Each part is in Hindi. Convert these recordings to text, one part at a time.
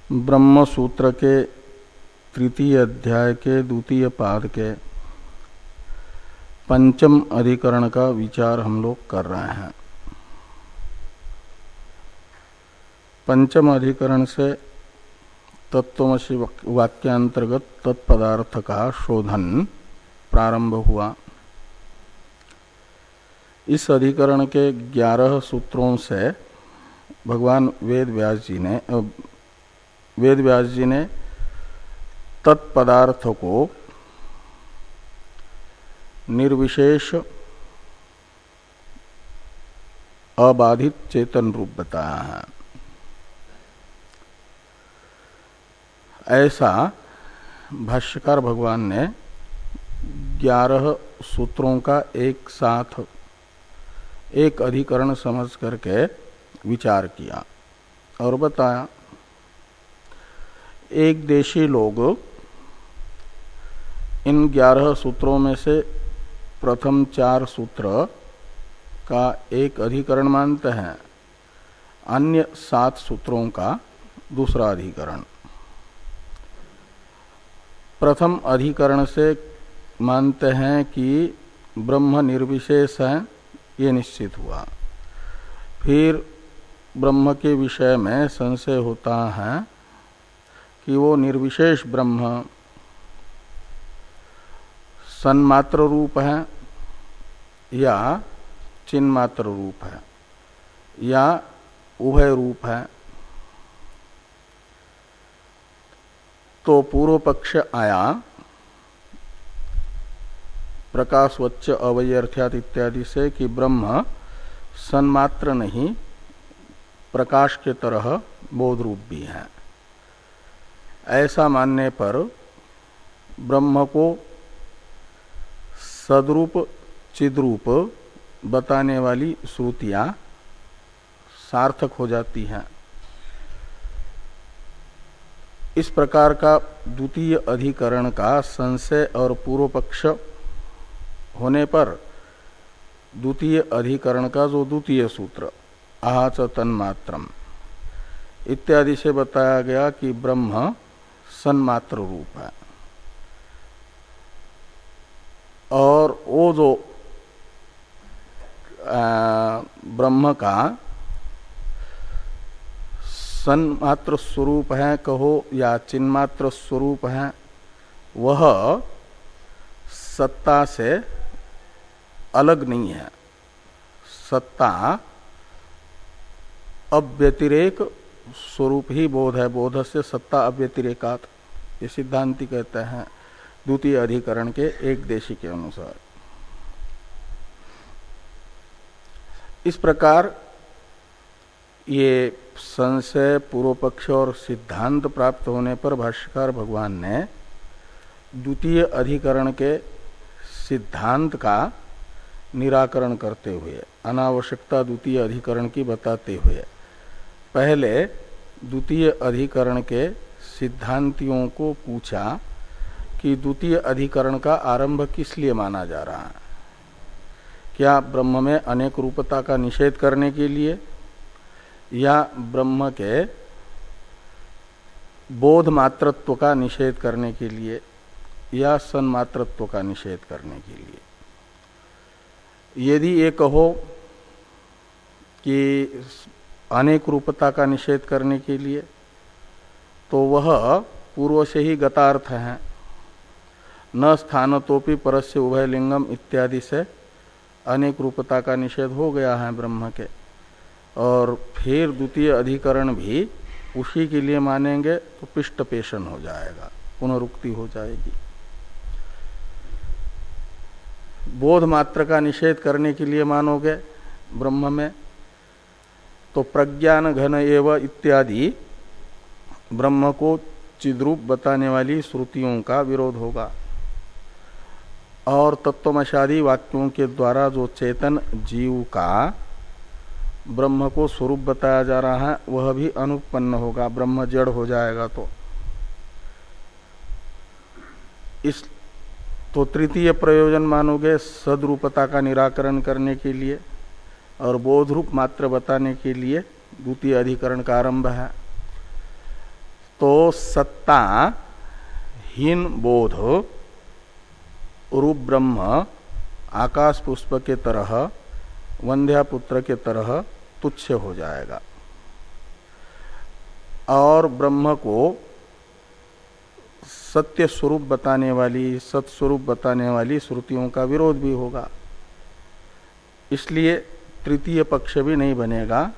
ब्रह्म सूत्र के तृतीय अध्याय के द्वितीय पाद के पंचम अधिकरण का विचार हम लोग कर रहे हैं। पंचम अधिकरण से तत्वमसि वाक्यांतर्गत तत्पदार्थ का शोधन प्रारंभ हुआ। इस अधिकरण के 11 सूत्रों से भगवान वेद व्यास जी ने तत्पदार्थ को निर्विशेष अबाधित चेतन रूप बताया है। ऐसा भाष्यकार भगवान ने 11 सूत्रों का एक साथ एक अधिकरण समझ करके विचार किया और बताया। एक देशी लोग इन 11 सूत्रों में से प्रथम 4 सूत्र का एक अधिकरण मानते हैं, अन्य 7 सूत्रों का दूसरा अधिकरण। प्रथम अधिकरण से मानते हैं कि ब्रह्म निर्विशेष है, ये निश्चित हुआ। फिर ब्रह्म के विषय में संशय होता है कि वो निर्विशेष ब्रह्म सन्मात्र रूप है या चिन्मात्र रूप है या उभय रूप है। तो पूर्व पक्ष आया प्रकाशवच्च अवैयर्थ्यात् इत्यादि से कि ब्रह्म सन्मात्र नहीं, प्रकाश के तरह बोध रूप भी है। ऐसा मानने पर ब्रह्म को सद्रूप चिद्रूप बताने वाली श्रुतियां सार्थक हो जाती हैं। इस प्रकार का द्वितीय अधिकरण का संशय और पूर्व पक्ष होने पर द्वितीय अधिकरण का जो द्वितीय सूत्र आहाच तन्मात्रम इत्यादि से बताया गया कि ब्रह्म सन्मात्र रूप है और वो जो ब्रह्म का सन्मात्र स्वरूप है कहो या चिन्मात्र स्वरूप है, वह सत्ता से अलग नहीं है। सत्ता अव्यतिरेक स्वरूप ही बोध है। बोध से सत्ता अव्यतिरेकात्, ये सिद्धांति कहते हैं द्वितीय अधिकरण के एक देशी के अनुसार। इस प्रकार ये संशय पूर्व पक्ष और सिद्धांत प्राप्त होने पर भाष्यकार भगवान ने द्वितीय अधिकरण के सिद्धांत का निराकरण करते हुए, अनावश्यकता द्वितीय अधिकरण की बताते हुए, पहले द्वितीय अधिकरण के सिद्धांतियों को पूछा कि द्वितीय अधिकरण का आरंभ किस लिए माना जा रहा है। क्या ब्रह्म में अनेक रूपता का निषेध करने के लिए या ब्रह्म के बोध मात्रत्व का निषेध करने के लिए या सन्मात्रत्व का निषेध करने के लिए। यदि ये कहो कि अनेक रूपता का निषेध करने के लिए, तो वह पूर्व से ही गतार्थ है। न स्थानतोपि परस्य उभय लिंगम इत्यादि से अनेक रूपता का निषेध हो गया है ब्रह्म के, और फिर द्वितीय अधिकरण भी उसी के लिए मानेंगे तो पिष्ट पेशन हो जाएगा, पुनरुक्ति हो जाएगी। बोध मात्र का निषेध करने के लिए मानोगे ब्रह्म में तो प्रज्ञान घन एव इत्यादि ब्रह्म को चिद्रूप बताने वाली श्रुतियों का विरोध होगा। और तत्वमशादी वाक्यों के द्वारा जो चेतन जीव का ब्रह्म को स्वरूप बताया जा रहा है वह भी अनुपन्न होगा, ब्रह्म जड़ हो जाएगा। तो तृतीय प्रयोजन मानोगे सद्रूपता का निराकरण करने के लिए और बोध रूप मात्र बताने के लिए द्वितीय अधिकरण का आरंभ है। तो सत्ता हीन बोध रूप ब्रह्म आकाश पुष्प के तरह, वंध्या पुत्र के तरह तुच्छ हो जाएगा और ब्रह्म को सत्य स्वरूप बताने वाली, सत्स्वरूप बताने वाली श्रुतियों का विरोध भी होगा। इसलिए तृतीय पक्ष भी नहीं बनेगा।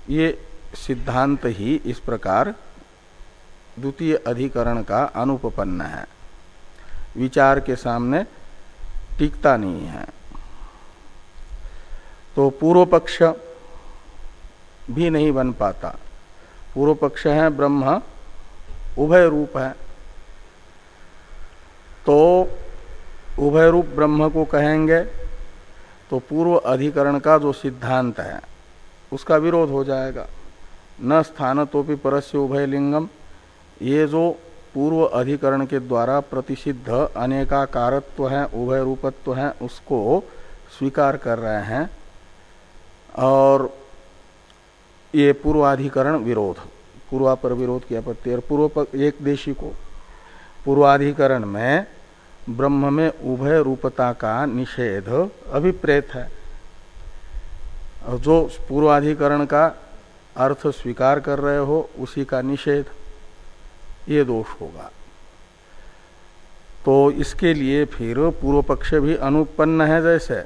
ये सिद्धांत ही इस प्रकार द्वितीय अधिकरण का अनुपपन्न है, विचार के सामने टिकता नहीं है। तो पूर्व पक्ष भी नहीं बन पाता। पूर्व पक्ष है ब्रह्म उभय रूप है, तो उभय रूप ब्रह्म को कहेंगे तो पूर्व अधिकरण का जो सिद्धांत है उसका विरोध हो जाएगा। न स्थानतोपि परस्य उभय लिंगम, ये जो पूर्व अधिकरण के द्वारा प्रतिषिद्ध अनेकाकारत्व है, उभय रूपत्व है, उसको स्वीकार कर रहे हैं और ये पूर्वाधिकरण विरोध, पूर्वापर विरोध की आपत्ति। और पूर्व एक देशी को पूर्वाधिकरण में ब्रह्म में उभय रूपता का निषेध अभिप्रेत है और जो पूर्वाधिकरण का अर्थ स्वीकार कर रहे हो उसी का निषेध, ये दोष होगा। तो इसके लिए फिर पूर्व पक्ष भी अनुपन्न है। जैसे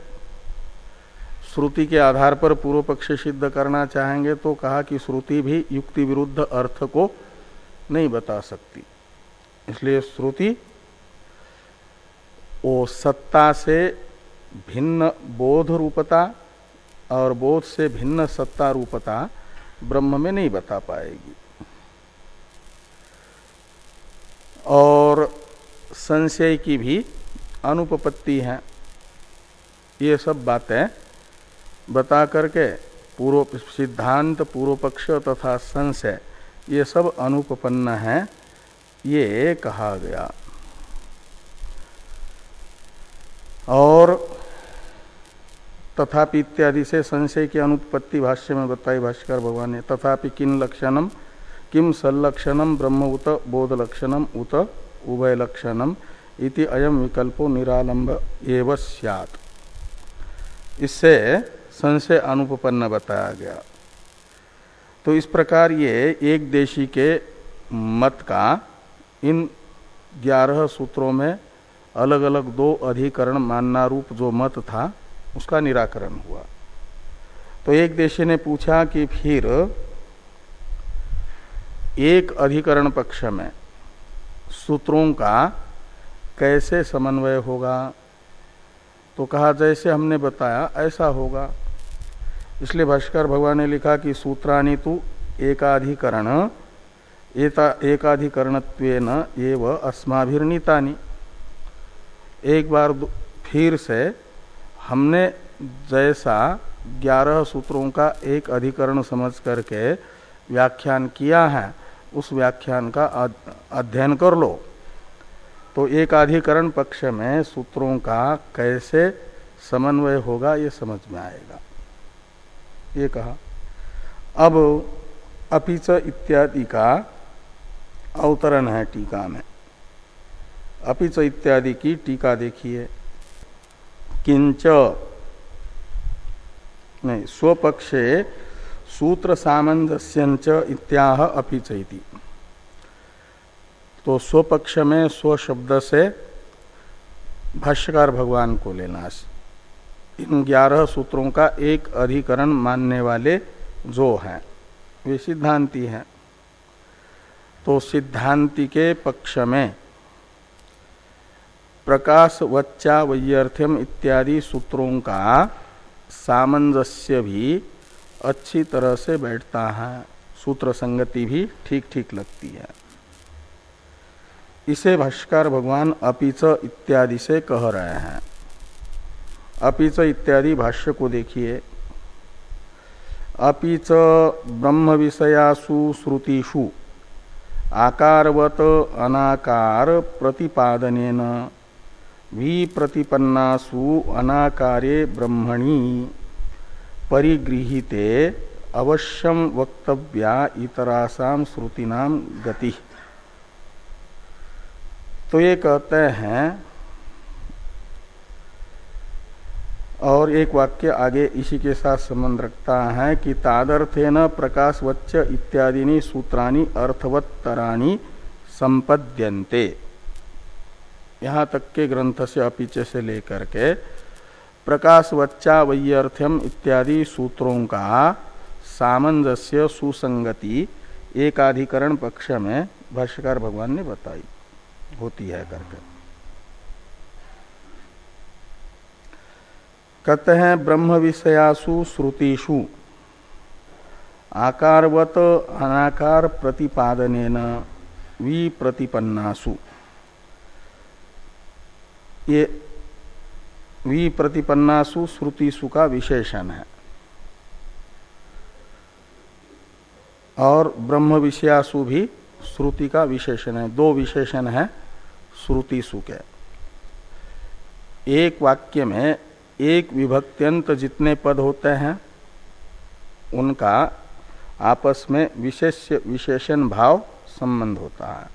श्रुति के आधार पर पूर्व पक्ष सिद्ध करना चाहेंगे तो कहा कि श्रुति भी युक्ति विरुद्ध अर्थ को नहीं बता सकती, इसलिए श्रुति वो सत्ता से भिन्न बोध रूपता और बोध से भिन्न सत्ता रूपता ब्रह्म में नहीं बता पाएगी। और संशय की भी अनुपपत्ति है। ये सब बातें बता करके पूर्व सिद्धांत, पूर्व पक्ष तथा संशय ये सब अनुपपन्न है, ये कहा गया। और तथापि इत्यादि से संशय की अनुपपत्ति भाष्य में बताई भाष्यकार भगवान ने। तथापि किन लक्षणम, किम सल्लक्षणम ब्रह्म उत बोध लक्षणम उत उभय लक्षणम इति अयम विकल्पो निरालंब एव स्यात्। इससे संशय अनुपपन्न बताया गया। तो इस प्रकार ये एक देशी के मत का इन 11 सूत्रों में अलग अलग 2 अधिकरण मानना रूप जो मत था उसका निराकरण हुआ। तो एक देशी ने पूछा कि फिर एक अधिकरण पक्ष में सूत्रों का कैसे समन्वय होगा? तो कहा जैसे हमने बताया ऐसा होगा। इसलिए भाष्कर भगवान ने लिखा कि सूत्राणि तु एकाधिकरण एकाधिकरणत्वेन एव अस्माभिर्नीतानि। एक बार फिर से हमने जैसा 11 सूत्रों का एक अधिकरण समझ करके व्याख्यान किया है उस व्याख्यान का अध्ययन कर लो। तो एक अधिकरण पक्ष में सूत्रों का कैसे समन्वय होगा ये समझ में आएगा, ये कहा। अब अपिच इत्यादि का अवतरण है टीका में। अपिच इत्यादि की टीका देखिए। किंच नहीं स्वपक्षे सूत्र सामंजस्यंच इत्याह अपिच इति। तो स्वपक्ष में स्व शब्द से भाष्यकार भगवान को लेना। इन 11 सूत्रों का एक अधिकरण मानने वाले जो हैं वे सिद्धांती हैं। तो सिद्धांति के पक्ष में प्रकाश वच्चा वैयर्थ्यम इत्यादि सूत्रों का सामंजस्य भी अच्छी तरह से बैठता है, सूत्र संगति भी ठीक ठीक लगती है। इसे भाष्यकार भगवान अपिच इत्यादि से कह रहे हैं। अपिच इत्यादि भाष्य को देखिए। अपिच ब्रह्म विषयासु श्रुतिषु आकारवत अनाकार प्रतिपादनेन विप्रतिपन्नासु अनाकारे ब्रह्मणि परिगृहीते अवश्यम वक्तव्या इतरासाम श्रुतिनाम गति। तो ये कहते हैं, और एक वाक्य आगे इसी के साथ संबंध रखता है कि तादर्थेन प्रकाशवच्च इत्यादिनी सूत्राणि अर्थवत्तराणि संपद्यन्ते। यहाँ तक के ग्रंथ से अपीछे से लेकर के प्रकाशवच्चा वैयर्थ्यम इत्यादि सूत्रों का सामंजस्य सुसंगति एकाधिकरण पक्ष में भाष्यकार भगवान ने बताई होती है करके। कहते हैं ब्रह्म विषयासु श्रुतिषु आकारवत अनाकार प्रतिपादनेन विप्रतिपन्नासु। ये विप्रतिपन्नासु श्रुतिषु का विशेषण है, और ब्रह्म विषयासु भी श्रुति का विशेषण है। दो विशेषण है श्रुतिषु के। एक वाक्य में एक विभक्त्यंत जितने पद होते हैं उनका आपस में विशेषण भाव संबंध होता है।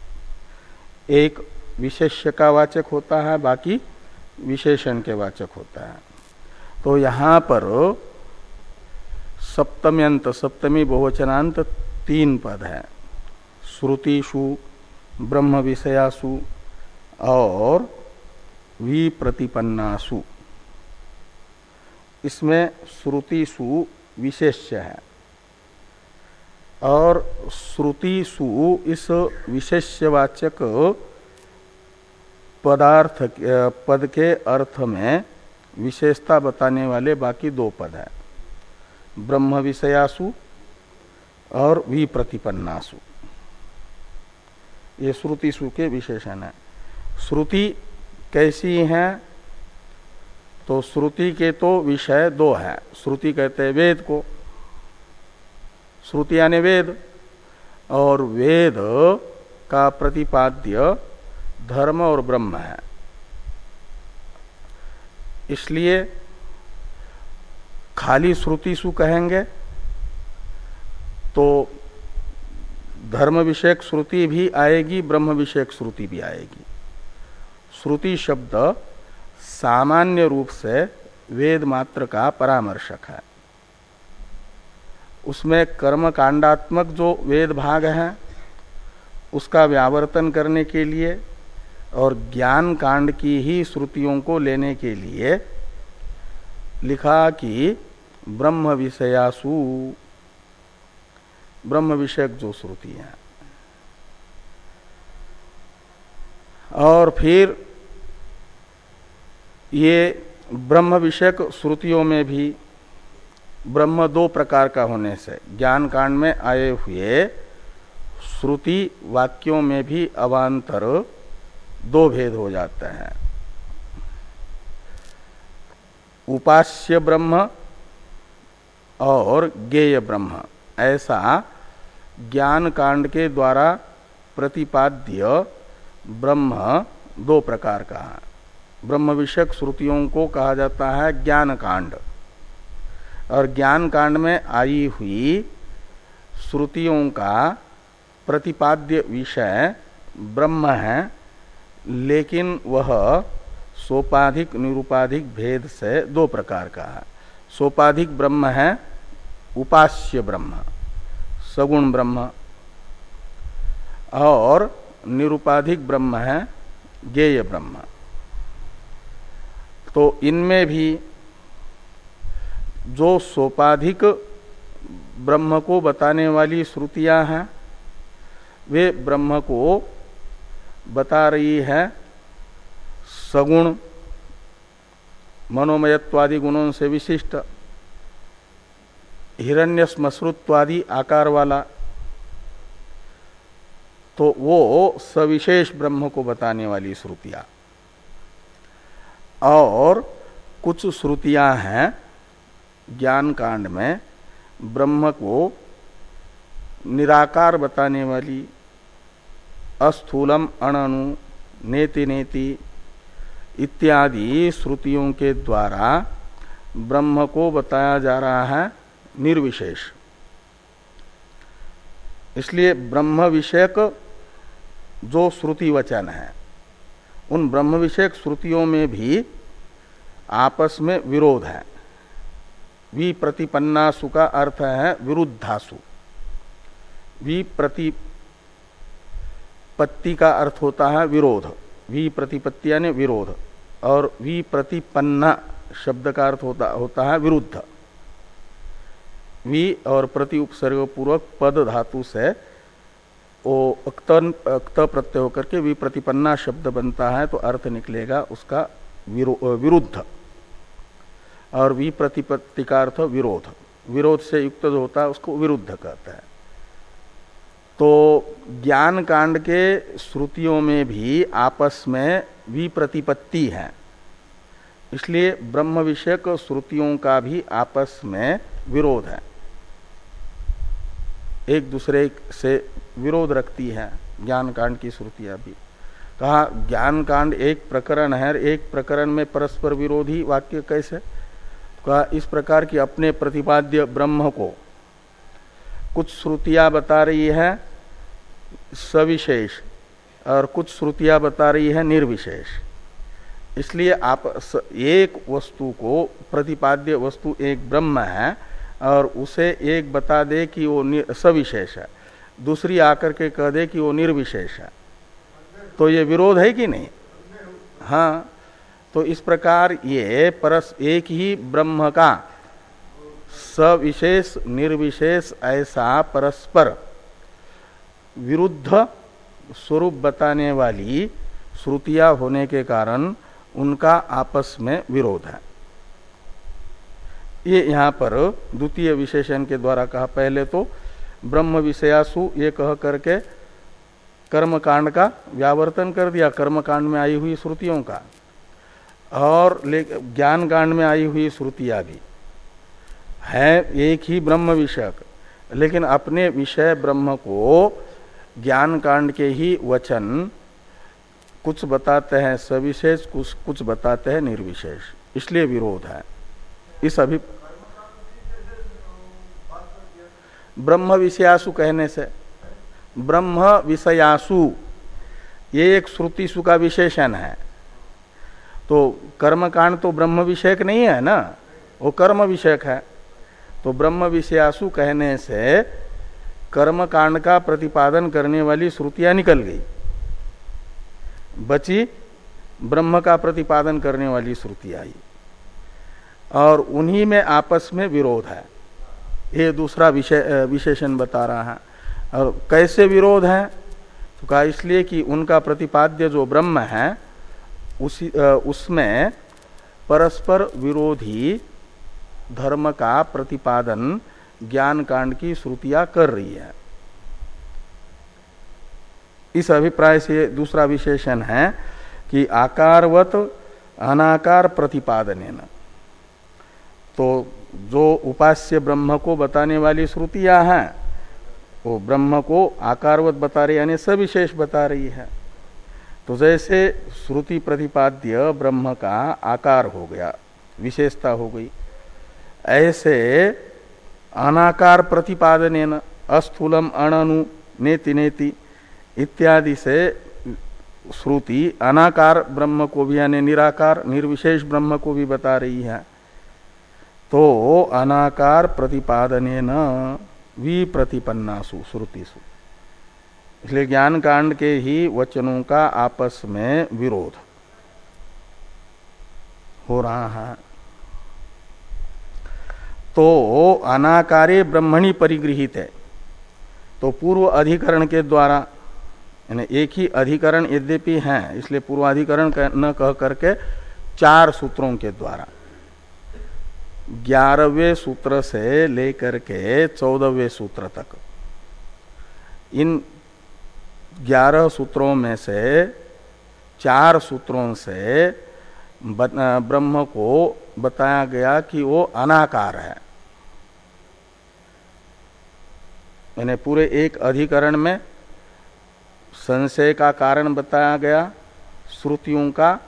एक विशेष्य का वाचक होता है, बाकी विशेषण के वाचक होता है। तो यहाँ पर सप्तम्यंत, सप्तमी बहुवचनांत 3 पद है, श्रुतिषु, ब्रह्म विषयासु और विप्रतिपन्नासु। इसमें श्रुतिषु विशेष्य है, और श्रुतिषु इस विशेष्यवाचक पदार्थ पद के अर्थ में विशेषता बताने वाले बाकी 2 पद है, ब्रह्म विषयासु और विप्रतिपन्नासु। ये श्रुतिषु के विशेषण है। श्रुति कैसी है? तो श्रुति के तो विषय 2 है। श्रुति कहते हैं वेद को, श्रुति यानी वेद, और वेद का प्रतिपाद्य धर्म और ब्रह्म है। इसलिए खाली श्रुतिषु कहेंगे तो धर्म विषयक श्रुति भी आएगी, ब्रह्म विषयक श्रुति भी आएगी। श्रुति शब्द सामान्य रूप से वेद मात्र का परामर्शक है। उसमें कर्म कांडात्मक जो वेद भाग है उसका व्यावर्तन करने के लिए और ज्ञान कांड की ही श्रुतियों को लेने के लिए लिखा कि ब्रह्म विषयासु, ब्रह्म विषयक जो श्रुति है। और फिर ये ब्रह्म विषयक श्रुतियों में भी ब्रह्म 2 प्रकार का होने से ज्ञान कांड में आए हुए श्रुति वाक्यों में भी अवान्तर 2 भेद हो जाते हैं। उपास्य ब्रह्म और ज्ञेय ब्रह्म, ऐसा ज्ञान कांड के द्वारा प्रतिपाद्य ब्रह्म 2 प्रकार का है। ब्रह्म विषयक श्रुतियों को कहा जाता है ज्ञान कांड, और ज्ञान कांड में आई हुई श्रुतियों का प्रतिपाद्य विषय ब्रह्म है, लेकिन वह सोपाधिक निरूपाधिक भेद से 2 प्रकार का है। सोपाधिक ब्रह्म है उपास्य ब्रह्म, सगुण ब्रह्म, और निरूपाधिक ब्रह्म है ज्ञेय ब्रह्म। तो इनमें भी जो सोपाधिक ब्रह्म को बताने वाली श्रुतियां हैं वे ब्रह्म को बता रही है सगुण मनोमयत्वादि गुणों से विशिष्ट, हिरण्यश्मश्रुत्वादि आकार वाला। तो वो सविशेष ब्रह्म को बताने वाली श्रुतियां। और कुछ श्रुतियां हैं ज्ञान कांड में ब्रह्म को निराकार बताने वाली, अस्थूलम अणनु नेति नेति इत्यादि श्रुतियों के द्वारा ब्रह्म को बताया जा रहा है निर्विशेष, इसलिए ब्रह्म विषयक जो श्रुति वचन है, उन ब्रह्म विषयक श्रुतियों में भी आपस में विरोध है। विप्रतिपन्नासु का अर्थ है विरुद्धासु। विप्रतिपत्ति का अर्थ होता है विरोध, विप्रतिपत्ति यानी विरोध, और विप्रतिपन्ना शब्द का अर्थ होता है विरुद्ध। वि और प्रति उपसर्ग पूर्वक पद धातु से वो अक्त प्रत्यय होकर के विप्रतिपन्ना शब्द बनता है, तो अर्थ निकलेगा उसका विरुद्ध। और विप्रतिपत्ति का अर्थ विरोध, विरोध से युक्त जो होता है उसको विरुद्ध कहते हैं। तो ज्ञान कांड के श्रुतियों में भी आपस में विप्रतिपत्ति है, इसलिए ब्रह्म विषयक श्रुतियों का भी आपस में विरोध है, एक दूसरे से विरोध रखती है ज्ञान कांड की श्रुतियां भी। कहा ज्ञान कांड एक प्रकरण है, एक प्रकरण में परस्पर विरोधी वाक्य कैसे? कहा इस प्रकार की अपने प्रतिपाद्य ब्रह्म को कुछ श्रुतियां बता रही है सविशेष और कुछ श्रुतियां बता रही है निर्विशेष। इसलिए आप एक वस्तु को, प्रतिपाद्य वस्तु एक ब्रह्म है और उसे एक बता दे कि वो सविशेष है, दूसरी आकर के कह दे कि वो निर्विशेष है, तो ये विरोध है कि नहीं? हाँ, तो इस प्रकार ये एक ही ब्रह्म का सविशेष निर्विशेष ऐसा परस्पर विरुद्ध स्वरूप बताने वाली श्रुतियां होने के कारण उनका आपस में विरोध है। ये यहाँ पर द्वितीय विशेषण के द्वारा कहा। पहले तो ब्रह्म विषयासु ये कह करके कर्मकांड का व्यावर्तन कर दिया, कर्मकांड में आई हुई श्रुतियों का, और ज्ञान कांड में आई हुई श्रुतियां भी है एक ही ब्रह्म विषयक, लेकिन अपने विषय ब्रह्म को ज्ञान कांड के ही वचन कुछ बताते हैं सविशेष, कुछ बताते हैं निर्विशेष, इसलिए विरोध है। इस ब्रह्म विषयासु कहने से, ब्रह्म विषयासु ये एक श्रुतिसु का विशेषण है। तो कर्मकांड तो ब्रह्म विषयक नहीं है ना, वो कर्म विषयक है। तो ब्रह्म विषयासु कहने से कर्मकांड का प्रतिपादन करने वाली श्रुतियां निकल गई, बची ब्रह्म का प्रतिपादन करने वाली श्रुति आई, और उन्हीं में आपस में विरोध है। ये दूसरा विशेषण बता रहा है। और कैसे विरोध है? तो कहा इसलिए कि उनका प्रतिपाद्य जो ब्रह्म है उसमें परस्पर विरोधी धर्म का प्रतिपादन ज्ञान कांड की श्रुतियां कर रही है। इस अभिप्राय से दूसरा विशेषण है कि आकारवत अनाकार प्रतिपादनेन, तो जो उपास्य ब्रह्म को बताने वाली श्रुतियां हैं वो ब्रह्म को आकारवत बता रही, यानी सविशेष बता रही है। तो जैसे श्रुति प्रतिपाद्य ब्रह्म का आकार हो गया, विशेषता हो गई, ऐसे अनाकार प्रतिपादनेन अस्थूलम अणनु नेति नेति इत्यादि से श्रुति अनाकार ब्रह्म को भी यानी निराकार निर्विशेष ब्रह्म को भी बता रही है। तो अनाकार प्रतिपादनेन विप्रतिपन्नासु श्रुतिषु, इसलिए ज्ञान कांड के ही वचनों का आपस में विरोध हो रहा है। तो अनाकारे ब्रह्मणि परिगृहित है, तो पूर्व अधिकरण के द्वारा, यानी एक ही अधिकरण यद्यपि हैं, इसलिए पूर्वाधिकरण न कह करके 4 सूत्रों के द्वारा 11वें सूत्र से लेकर के 14वें सूत्र तक, इन 11 सूत्रों में से 4 सूत्रों से ब्रह्म को बताया गया कि वो अनाकार है। यानी पूरे एक अधिकरण में संशय का कारण बताया गया, श्रुतियों का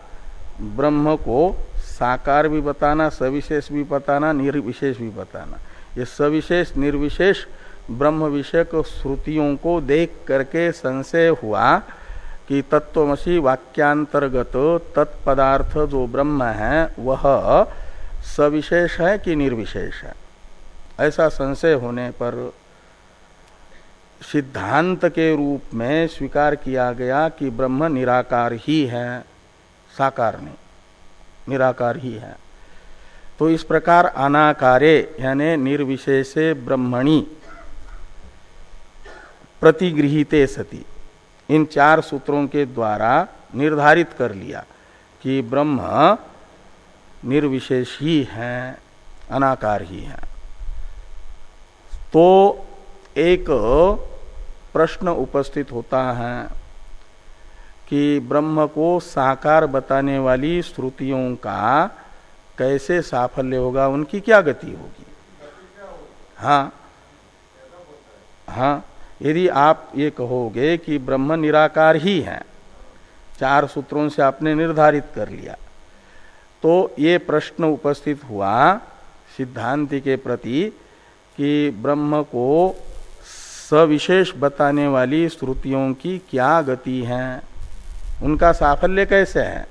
ब्रह्म को साकार भी बताना, सविशेष भी बताना, निर्विशेष भी बताना। ये सविशेष निर्विशेष ब्रह्म विषयक श्रुतियों को देख करके संशय हुआ कि तत्वमसि वाक्यांतर्गत तत्पदार्थ जो ब्रह्म है वह सविशेष है कि निर्विशेष है, ऐसा संशय होने पर सिद्धांत के रूप में स्वीकार किया गया कि ब्रह्म निराकार ही है, साकार नहीं, निराकार ही है। तो इस प्रकार अनाकारे यानी निर्विशेषे ब्रह्मणि प्रतिगृहीते सति, इन 4 सूत्रों के द्वारा निर्धारित कर लिया कि ब्रह्म निर्विशेष ही है, अनाकार ही है। तो एक प्रश्न उपस्थित होता है कि ब्रह्म को साकार बताने वाली श्रुतियों का कैसे साफल्य होगा, उनकी क्या गति होगी। हाँ हाँ, यदि आप ये कहोगे कि ब्रह्म निराकार ही है, 4 सूत्रों से आपने निर्धारित कर लिया, तो ये प्रश्न उपस्थित हुआ सिद्धांति के प्रति कि ब्रह्म को सविशेष बताने वाली श्रुतियों की क्या गति है, उनका साफल्य कैसे है।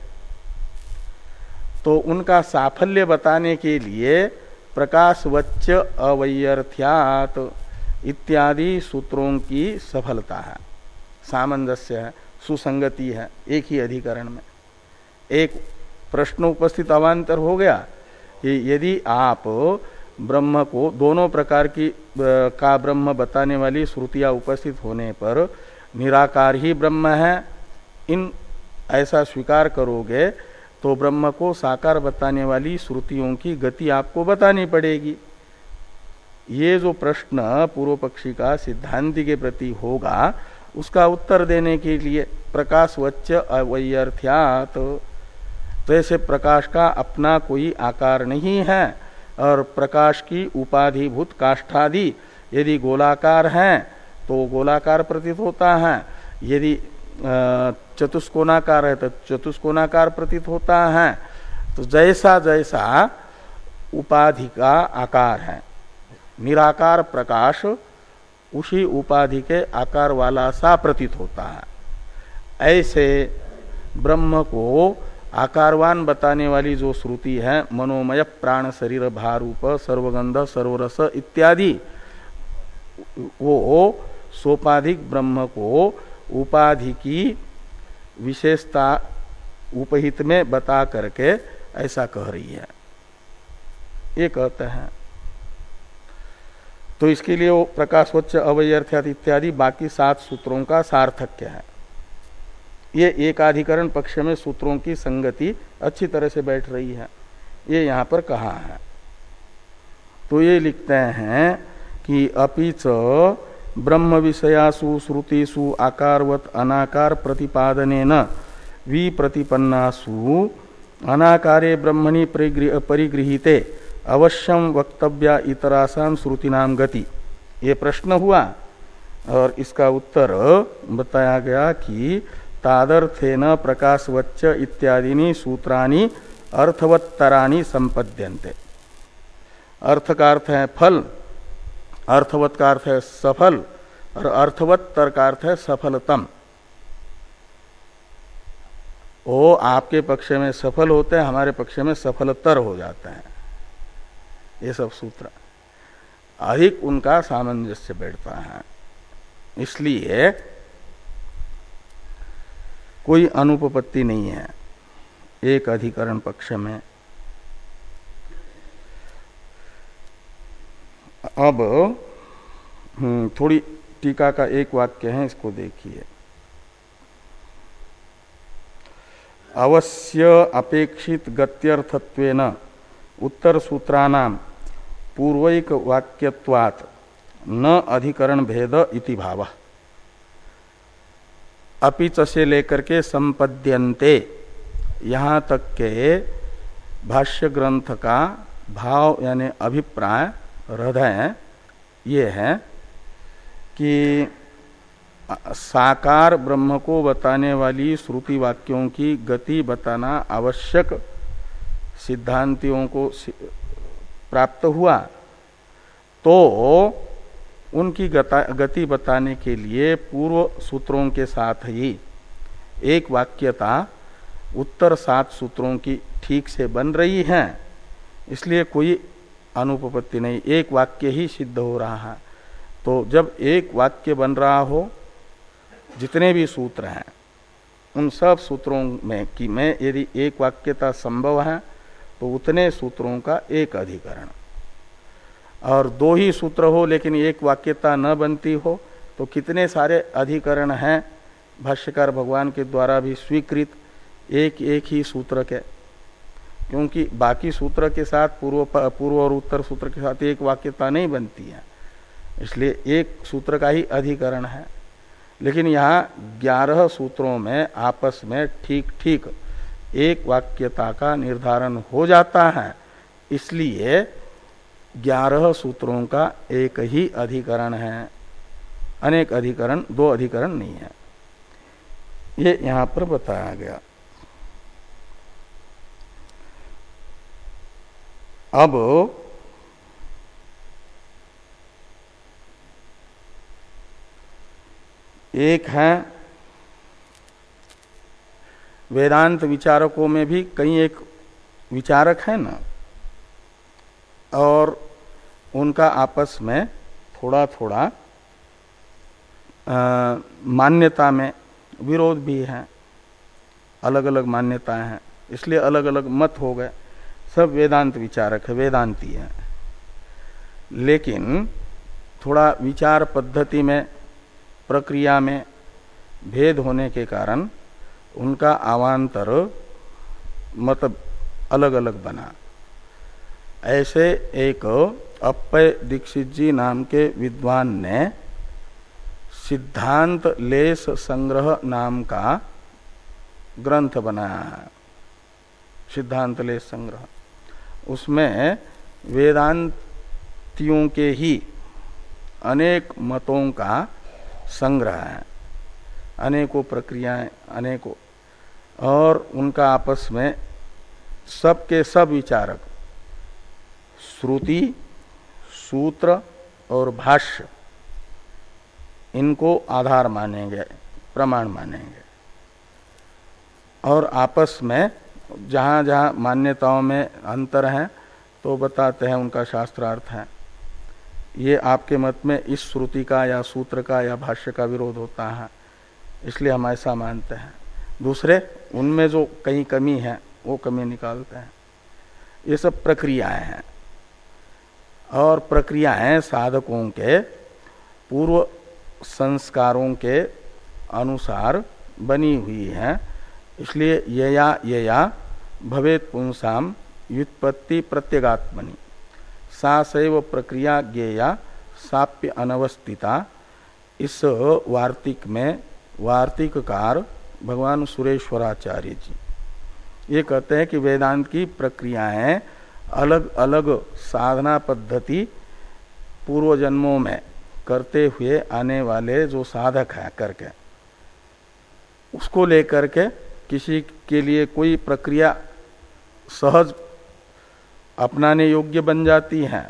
तो उनका साफल्य बताने के लिए प्रकाशवच्च अवैयर्थ्यात् इत्यादि सूत्रों की सफलता है, सामंजस्य है, सुसंगति है, एक ही अधिकरण में। एक प्रश्न उपस्थित अवान्तर हो गया कि यदि आप ब्रह्म को दोनों प्रकार की का ब्रह्म बताने वाली श्रुतियां उपस्थित होने पर निराकार ही ब्रह्म है, इन ऐसा स्वीकार करोगे तो ब्रह्म को साकार बताने वाली श्रुतियों की गति आपको बतानी पड़ेगी। ये जो प्रश्न पूर्व पक्षी का सिद्धांति के प्रति होगा, उसका उत्तर देने के लिए प्रकाशवच्च अवैयर्थ्यात्, जैसे प्रकाश का अपना कोई आकार नहीं है और प्रकाश की उपाधिभूत काष्ठादि यदि गोलाकार हैं तो गोलाकार प्रतीत होता है, यदि चतुष्कोणाकार है तो चतुष्कोणाकार प्रतीत होता है। तो जैसा जैसा उपाधि का आकार है, निराकार प्रकाश उसी उपाधि के आकार वाला सा प्रतीत होता है। ऐसे ब्रह्म को आकारवान बताने वाली जो श्रुति है, मनोमय प्राण शरीर भारूप सर्वगंध सर्वरस इत्यादि, वो सोपाधिक ब्रह्म को उपाधि की विशेषता उपहित में बता करके ऐसा कह रही है, ये कहते हैं। तो इसके लिए वो प्रकाशवच्च अवैयर्थ्यात् इत्यादि बाकी 7 सूत्रों का सार्थक्य है। ये एकाधिकरण पक्ष में सूत्रों की संगति अच्छी तरह से बैठ रही है, ये यहां पर कहा है। तो ये लिखते हैं कि अपिच ब्रह्म विषयासु श्रुतिषु आकारवत अनाकार प्रतिपादनेन विप्रतिपन्नासु अनाकारे ब्रह्मणि परिगृहीते अवश्यम वक्तव्या इतरासाम श्रुतिनाम गति, ये प्रश्न हुआ और इसका उत्तर बताया गया कि तादर्थेन प्रकाशवच्च इत्यादिनी सूत्राणि अर्थवत्तराणि संपद्यन्ते। अर्थ का अर्थ है फल, अर्थवत का अर्थ है सफल और अर्थवत्तर का अर्थ है सफलतम। वो आपके पक्ष में सफल होते हैं, हमारे पक्ष में सफलतर हो जाते हैं। ये सब सूत्र अधिक उनका सामंजस्य बैठता है, इसलिए कोई अनुपपत्ति नहीं है एक अधिकरण पक्ष में। अब थोड़ी टीका का एक वाक्य है, इसको देखिए। अवश्य अपेक्षित गत्यर्थत्वेन उत्तर सूत्राणाम पूर्वैक वाक्यत्वात् न अधिकरण भेद इति भावः। अपिच से लेकर के संपद्यन्ते यहाँ तक के भाष्य ग्रंथ का भाव यानी अभिप्राय हृदय ये है कि साकार ब्रह्म को बताने वाली श्रुति वाक्यों की गति बताना आवश्यक सिद्धांतियों को प्राप्त हुआ, तो उनकी गति बताने के लिए पूर्व सूत्रों के साथ ही एक वाक्यता उत्तर 7 सूत्रों की ठीक से बन रही है, इसलिए कोई अनुपपत्ति नहीं, एक वाक्य ही सिद्ध हो रहा है। तो जब एक वाक्य बन रहा हो, जितने भी सूत्र हैं उन सब सूत्रों में यदि एक वाक्यता संभव है तो उतने सूत्रों का एक अधिकरण, और 2 ही सूत्र हो लेकिन एक वाक्यता न बनती हो तो कितने सारे अधिकरण हैं भाष्यकार भगवान के द्वारा भी स्वीकृत एक एक ही सूत्र के, क्योंकि बाकी सूत्र के साथ पूर्व और उत्तर सूत्र के साथ एक वाक्यता नहीं बनती है, इसलिए एक सूत्र का ही अधिकरण है। लेकिन यहाँ 11 सूत्रों में आपस में ठीक ठीक एक वाक्यता का निर्धारण हो जाता है, इसलिए 11 सूत्रों का एक ही अधिकरण है, अनेक अधिकरण 2 अधिकरण नहीं है। ये यहां पर बताया गया। अब एक है वेदांत विचारकों में भी कई एक विचारक है ना, और उनका आपस में थोड़ा थोड़ा मान्यता में विरोध भी है, अलग अलग मान्यताएं हैं, इसलिए अलग अलग मत हो गए। सब वेदांत विचारक है, वेदांती है, लेकिन थोड़ा विचार पद्धति में प्रक्रिया में भेद होने के कारण उनका अवान्तर मत अलग अलग बना। ऐसे एक अप्पय दीक्षित जी नाम के विद्वान ने सिद्धांत लेस संग्रह नाम का ग्रंथ बनाया है, सिद्धांत लेस संग्रह। उसमें वेदांतियों के ही अनेक मतों का संग्रह है, अनेकों प्रक्रियाएं, अनेकों, और उनका आपस में सबके सब विचारक श्रुति, सूत्र और भाष्य इनको आधार मानेंगे, प्रमाण मानेंगे, और आपस में जहाँ जहाँ मान्यताओं में अंतर है तो बताते हैं उनका शास्त्रार्थ है। ये आपके मत में इस श्रुति का या सूत्र का या भाष्य का विरोध होता है, इसलिए हम ऐसा मानते हैं। दूसरे उनमें जो कहीं कमी है वो कमी निकालते हैं। ये सब प्रक्रियाएं हैं, और प्रक्रियाएं साधकों के पूर्व संस्कारों के अनुसार बनी हुई हैं, इसलिए यया भवेत पुंसाम व्युत्पत्ति प्रत्यगात्मनि सा सैव प्रक्रिया ज्ञेया साप्य अनवस्थिता। इस वार्तिक में वार्तिककार भगवान सुरेश्वराचार्य जी ये कहते हैं कि वेदांत की प्रक्रियाएं अलग अलग साधना पद्धति पूर्व जन्मों में करते हुए आने वाले जो साधक है करके, उसको लेकर के किसी के लिए कोई प्रक्रिया सहज अपनाने योग्य बन जाती है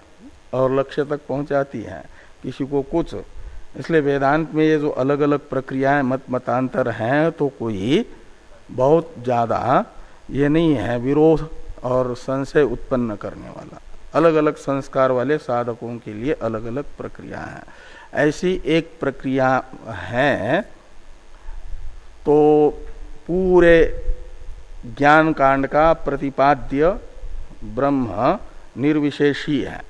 और लक्ष्य तक पहुंचाती है, किसी को कुछ। इसलिए वेदांत में ये जो अलग अलग प्रक्रियाएं मतांतर हैं तो कोई बहुत ज्यादा ये नहीं है विरोध और संशय उत्पन्न करने वाला। अलग अलग संस्कार वाले साधकों के लिए अलग अलग प्रक्रिया है। ऐसी एक प्रक्रिया है तो पूरे ज्ञान कांड का प्रतिपाद्य ब्रह्म निर्विशेषी है,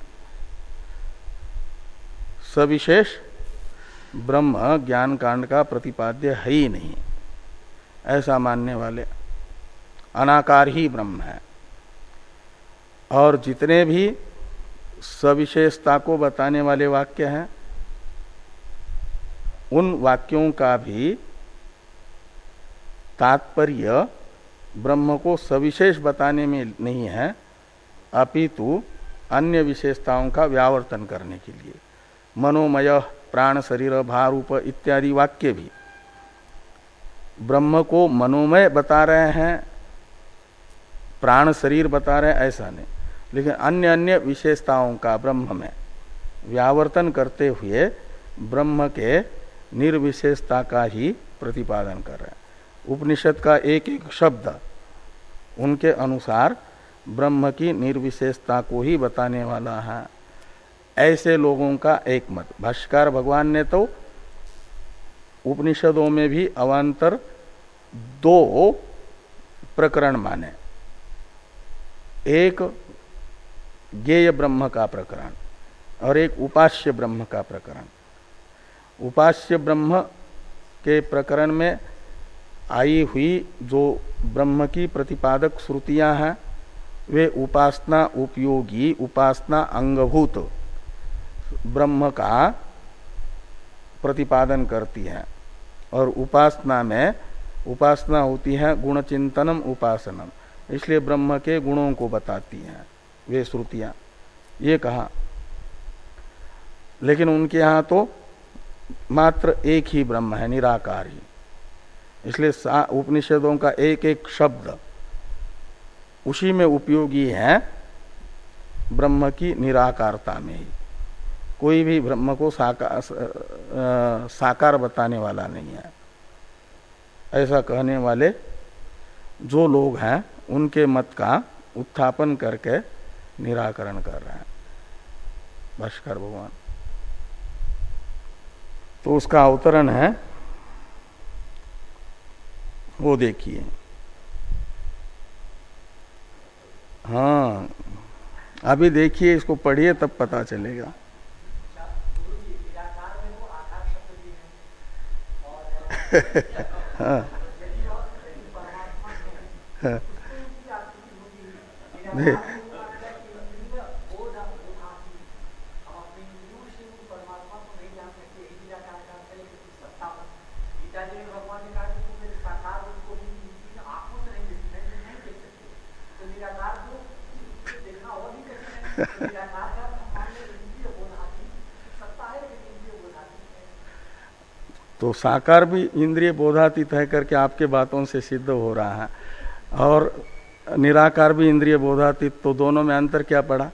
सविशेष ब्रह्म ज्ञान कांड का प्रतिपाद्य है ही नहीं, ऐसा मानने वाले अनाकार ही ब्रह्म है। और जितने भी सविशेषता को बताने वाले वाक्य हैं उन वाक्यों का भी तात्पर्य ब्रह्म को सविशेष बताने में नहीं है, अपितु अन्य विशेषताओं का व्यावर्तन करने के लिए। मनोमय, प्राण, शरीर, भारूप इत्यादि वाक्य भी ब्रह्म को मनोमय बता रहे हैं, प्राण शरीर बता रहे हैं, ऐसा नहीं, लेकिन अन्य अन्य विशेषताओं का ब्रह्म में व्यावर्तन करते हुए ब्रह्म के निर्विशेषता का ही प्रतिपादन कर रहे हैं। उपनिषद का एक एक शब्द उनके अनुसार ब्रह्म की निर्विशेषता को ही बताने वाला है। ऐसे लोगों का एक मत। भाष्यकार भगवान ने तो उपनिषदों में भी अवान्तर दो प्रकरण माने, एक ज्ञेय ब्रह्म का प्रकरण और एक उपास्य ब्रह्म का प्रकरण। उपास्य ब्रह्म के प्रकरण में आई हुई जो ब्रह्म की प्रतिपादक श्रुतियां हैं वे उपासना उपयोगी, उपासना अंगभूत ब्रह्म का प्रतिपादन करती है। और उपासना में उपासना होती है गुण चिंतनम उपासनम, इसलिए ब्रह्म के गुणों को बताती हैं वे श्रुतियां, ये कहा। लेकिन उनके यहाँ तो मात्र एक ही ब्रह्म है, निराकार ही। इसलिए उपनिषदों का एक एक शब्द उसी में उपयोगी है ब्रह्म की निराकारता में ही। कोई भी ब्रह्म को साकार बताने वाला नहीं है। ऐसा कहने वाले जो लोग हैं उनके मत का उत्थापन करके निराकरण कर रहे हैं भाष्कर भगवान। तो उसका अवतरण है, वो देखिए। हाँ, अभी देखिए, इसको पढ़िए तब पता चलेगा। हाँ, हाँ, तो साकार भी इंद्रिय बोधातीत है करके आपके बातों से सिद्ध हो रहा है, और निराकार भी इंद्रिय बोधातीत, तो दोनों में अंतर क्या पड़ा?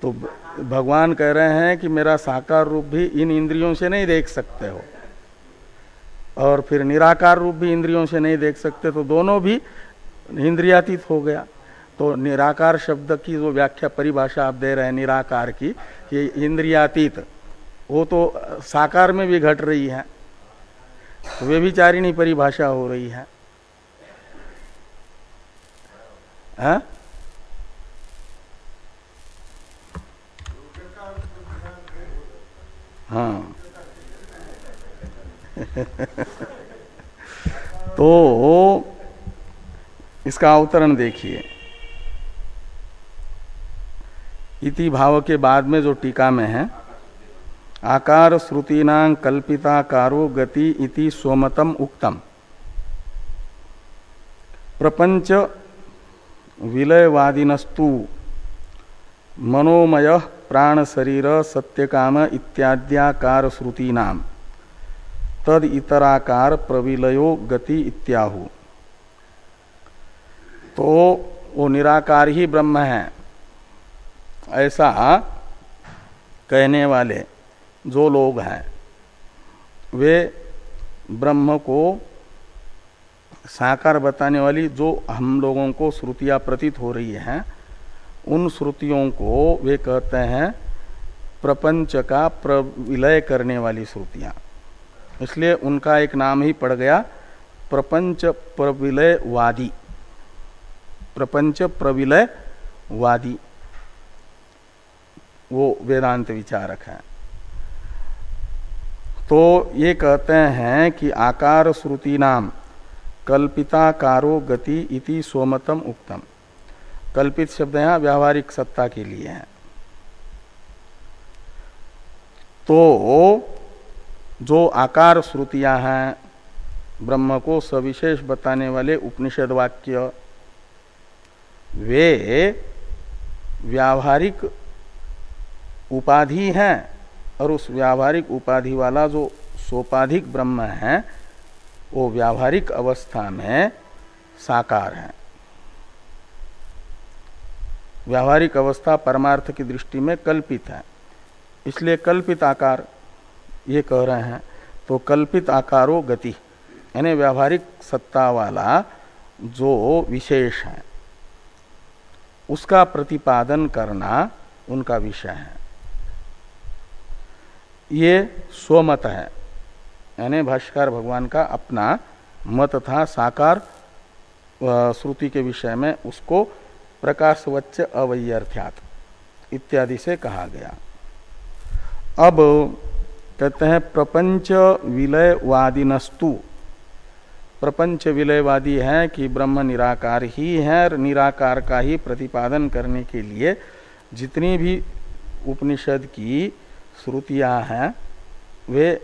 तो भगवान कह रहे हैं कि मेरा साकार रूप भी इन इंद्रियों से नहीं देख सकते हो, और फिर निराकार रूप भी इंद्रियों से नहीं देख सकते, तो दोनों भी इंद्रियातीत हो गया। तो निराकार शब्द की जो व्याख्या परिभाषा आप दे रहे हैं निराकार की, कि इंद्रियातीत, वो तो साकार में भी घट रही है, तो वे भी चारिणी परिभाषा हो रही है। हाँ? हाँ। तो इसका अवतरण देखिए। इति भाव के बाद में जो टीका में है, आकार श्रुतीनां कल्पिताकारो गति इति सोमतम उक्तम, प्रपंच विलयवादिनस्तु मनोमय प्राण शरीर सत्यकाम इत्याद्याकार श्रुतीनां तद इतराकार प्रविलयो गति इत्याहु। तो वो निराकार ही ब्रह्म है ऐसा कहने वाले जो लोग हैं, वे ब्रह्म को साकार बताने वाली जो हम लोगों को श्रुतियां प्रतीत हो रही हैं, उन श्रुतियों को वे कहते हैं प्रपंच का प्रविलय करने वाली श्रुतियां। इसलिए उनका एक नाम ही पड़ गया प्रपंच प्रविलयवादी। प्रपंच प्रविलयवादी वो वेदांत विचारक हैं। तो ये कहते हैं कि आकार श्रुति नाम कल्पिताकारो गति इति सोमतम उक्तम। कल्पित शब्द यहाँ व्यावहारिक सत्ता के लिए है। तो जो आकार श्रुतियां हैं, ब्रह्म को सविशेष बताने वाले उपनिषद वाक्य, वे व्यावहारिक उपाधि हैं, और उस व्यावहारिक उपाधि वाला जो सोपाधिक ब्रह्म है वो व्यावहारिक अवस्था में साकार है। व्यावहारिक अवस्था परमार्थ की दृष्टि में कल्पित है, इसलिए कल्पित आकार ये कह रहे हैं। तो कल्पित आकारो गति, यानी व्यावहारिक सत्ता वाला जो विशेष है उसका प्रतिपादन करना उनका विषय है। ये स्वमत है, यानी भाष्यकार भगवान का अपना मत था। साकार श्रुति के विषय में उसको प्रकाशवच्च अवैयर्थ्यात् इत्यादि से कहा गया। अब कहते हैं प्रपंच विलयवादिनस्तु, प्रपंच विलयवादी है कि ब्रह्म निराकार ही है और निराकार का ही प्रतिपादन करने के लिए जितनी भी उपनिषद की श्रुतियां हैं वे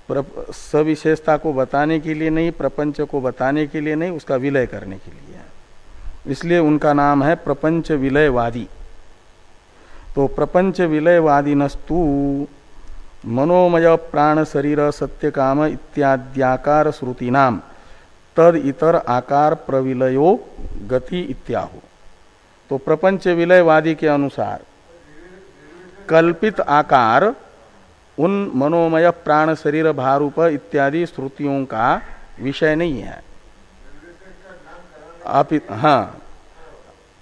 सविशेषता को बताने के लिए नहीं, प्रपंच को बताने के लिए नहीं, उसका विलय करने के लिए है। इसलिए उनका नाम है प्रपंच विलयवादी। तो प्रपंच विलयवादिनस्तु मनोमय प्राण शरीर सत्य काम इत्याद्याकार श्रुतिनाम तद इतर आकार प्रविलयो गति इत्याहु। तो प्रपंच विलयवादी के अनुसार कल्पित आकार उन मनोमय प्राण शरीर भारूप इत्यादि श्रुतियों का विषय नहीं है।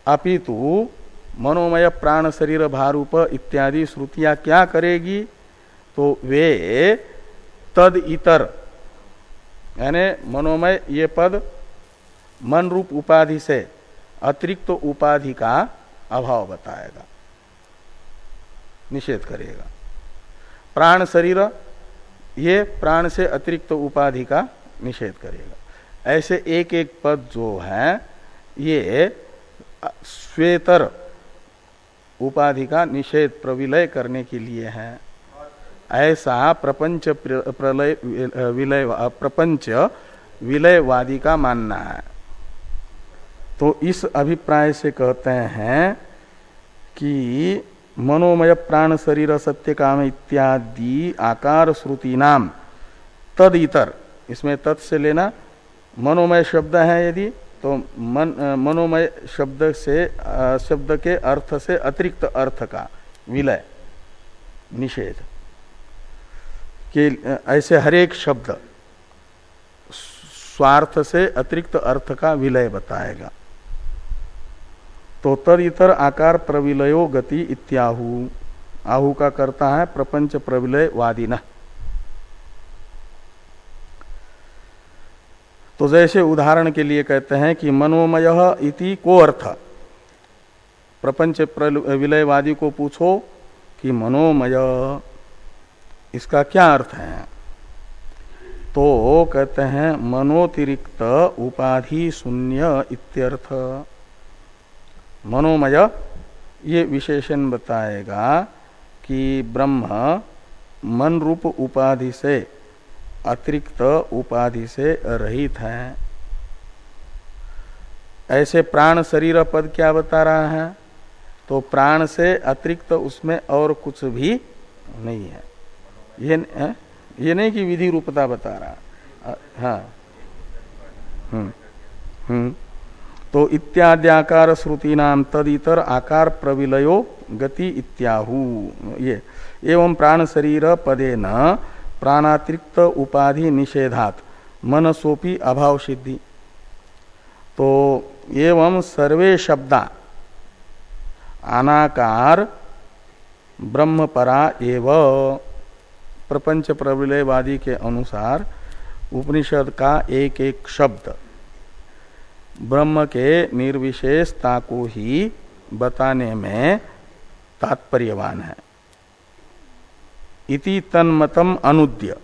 अपितु मनोमय प्राण शरीर भारूप इत्यादि श्रुतियां क्या करेगी? तो वे तद इतर, यानी मनोमय ये पद मन रूप उपाधि से अतिरिक्त उपाधि का अभाव बताएगा, निषेध करेगा। प्राण शरीर ये प्राण से अतिरिक्त उपाधि का निषेध करेगा। ऐसे एक एक पद जो है ये श्वेतर उपाधि का निषेध प्रविलय करने के लिए है। ऐसा प्रपंच विलयवादी का मानना है। तो इस अभिप्राय से कहते हैं कि मनोमय प्राण शरीर सत्य काम इत्यादि आकार श्रुति नाम तद इतर, इसमें तत् से लेना, मनोमय शब्द है यदि तो मनोमय शब्द से शब्द के अर्थ से अतिरिक्त अर्थ का विलय निषेध कि ऐसे हरेक शब्द स्वार्थ से अतिरिक्त अर्थ का विलय बताएगा। तो तद इतर आकार प्रविलयो गति इत्याहु, आहु का करता है प्रपंच प्रविलयवादिनः। तो जैसे उदाहरण के लिए कहते हैं कि मनोमय इति को अर्थ, प्रपंच विलयवादी को पूछो कि मनोमय इसका क्या अर्थ है? तो कहते हैं मनोतिरिक्त उपाधि शून्य इत्यर्थ। मनोमय ये विशेषण बताएगा कि ब्रह्म मन रूप उपाधि से अतिरिक्त उपाधि से रहित है। ऐसे प्राण शरीर पद क्या बता रहा है? तो प्राण से अतिरिक्त उसमें और कुछ भी नहीं है। ये नहीं कि विधि रूपता बता रहा। हाँ, तो इत्याद्याकार श्रुति नाम तदितर आकार प्रविलयो गति इत्याहु। ये एवं प्राण शरीर पदेन प्राणातिरिक्त उपाधि निषेधात् मनसोपि अभाव सिद्धि। तो एवं सर्वे शब्दा अनाकार ब्रह्मपरा एव। प्रपंच प्रविलयवादी के अनुसार उपनिषद का एक एक शब्द ब्रह्म के निर्विशेषता को ही बताने में तात्पर्यवान है। इति तन्मतम अनुद्य,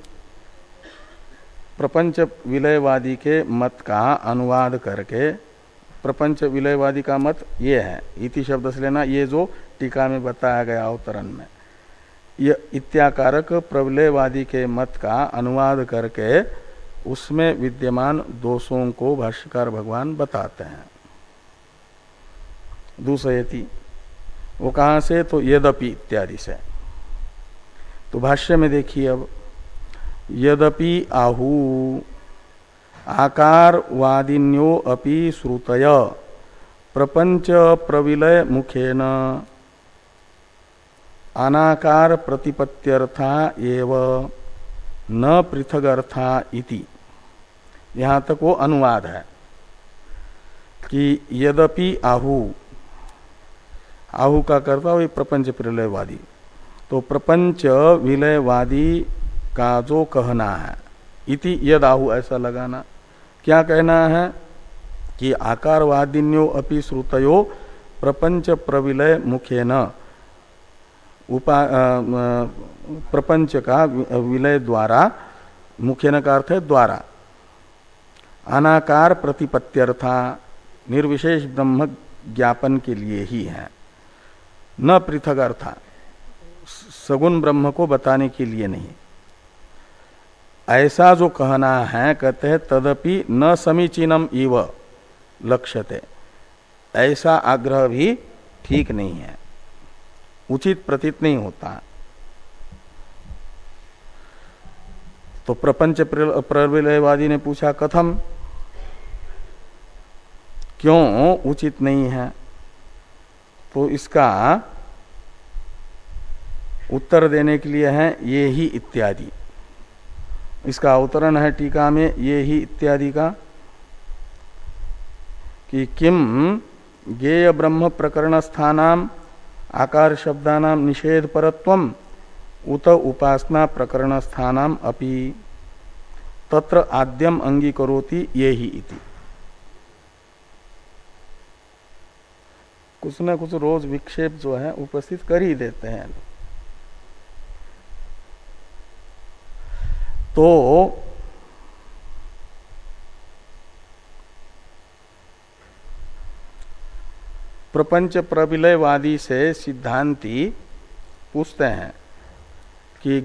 प्रपंच विलयवादी के मत का अनुवाद करके, प्रपंच विलयवादी का मत ये है, इति शब्द से लेना, ये जो टीका में बताया गया अवतरण में, ये इत्याकारक प्रविलयवादी के मत का अनुवाद करके उसमें विद्यमान दोषों को भाष्यकार भगवान बताते हैं। दूसयति, वो कहाँ से? तो यद्यपि इत्यादि से। तो भाष्य में देखिए अब, यद्यपि आहु आकारवादिन्यो अपि श्रुतय प्रपंच प्रविलय मुखेन अनाकार प्रतिपत्त्यर्था एव न पृथगर्था इति। यहां तक वो अनुवाद है कि यद्यपि आहु का करता वही प्रपंच प्रलयवादी, तो प्रपंच विलयवादी का जो कहना है इति यद आहु, ऐसा लगाना। क्या कहना है कि आकारवादिन्यो अपि श्रुतयो प्रपंच प्रविलय मुखेन प्रपंच का विलय द्वारा, मुखेन का अर्थ है द्वारा, अनाकार प्रतिपत्त्यर्था निर्विशेष ब्रह्म ज्ञापन के लिए ही है, न पृथक अर्था सगुण ब्रह्म को बताने के लिए नहीं। ऐसा जो कहना है, कहते हैं तदपि न समीचीनम इव लक्ष्यते, ऐसा आग्रह भी ठीक नहीं है, उचित प्रतीत नहीं होता। तो प्रपंच प्रविलयवादी ने पूछा कथम, क्यों उचित नहीं है? तो इसका उत्तर देने के लिए है ये ही इत्यादि। इसका अवतरण है टीका में ये ही इत्यादि का कि किम गेय ब्रह्म प्रकरण स्थानाम आकार शब्दानाम निषेध परत्वम उत उपासना प्रकरण स्थानाम अपि तत्र आद्यम अंगीकरोति ये ही इति। कुछ न कुछ रोज विक्षेप जो है उपस्थित कर ही देते हैं। तो प्रपंच प्रविलयवादी से सिद्धांती पूछते हैं कि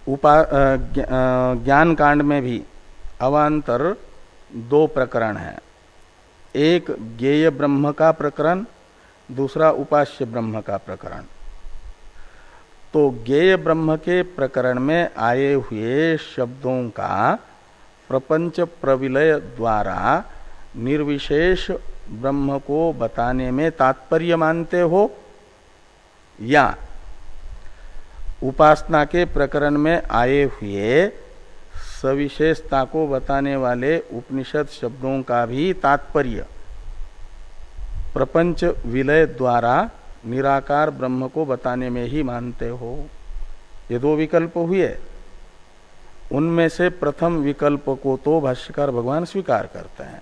ज्ञान कांड में भी अवान्तर दो प्रकरण हैं, एक ज्ञेय ब्रह्म का प्रकरण, दूसरा उपास्य ब्रह्म का प्रकरण। तो ज्ञेय ब्रह्म के प्रकरण में आए हुए शब्दों का प्रपंच प्रविलय द्वारा निर्विशेष ब्रह्म को बताने में तात्पर्य मानते हो, या उपासना के प्रकरण में आए हुए सविशेषता को बताने वाले उपनिषद शब्दों का भी तात्पर्य प्रपंच विलय द्वारा निराकार ब्रह्म को बताने में ही मानते हो? ये दो विकल्प हुए, उनमें से प्रथम विकल्प को तो भाष्यकार भगवान स्वीकार करते हैं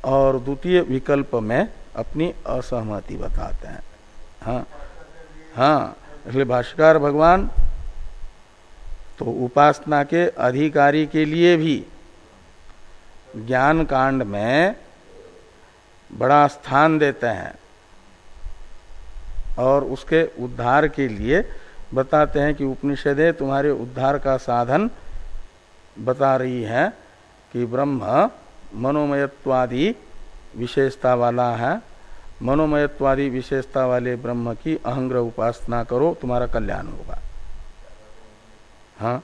और द्वितीय विकल्प में अपनी असहमति बताते हैं। हाँ, इसलिए भाष्यकार भगवान तो उपासना के अधिकारी के लिए भी ज्ञान कांड में बड़ा स्थान देते हैं और उसके उद्धार के लिए बताते हैं कि उपनिषदें तुम्हारे उद्धार का साधन बता रही है कि ब्रह्म मनोमयत्वादि विशेषता वाला है, मनोमयत्वादि विशेषता वाले ब्रह्म की अहंग्रह उपासना करो, तुम्हारा कल्याण होगा। हाँ,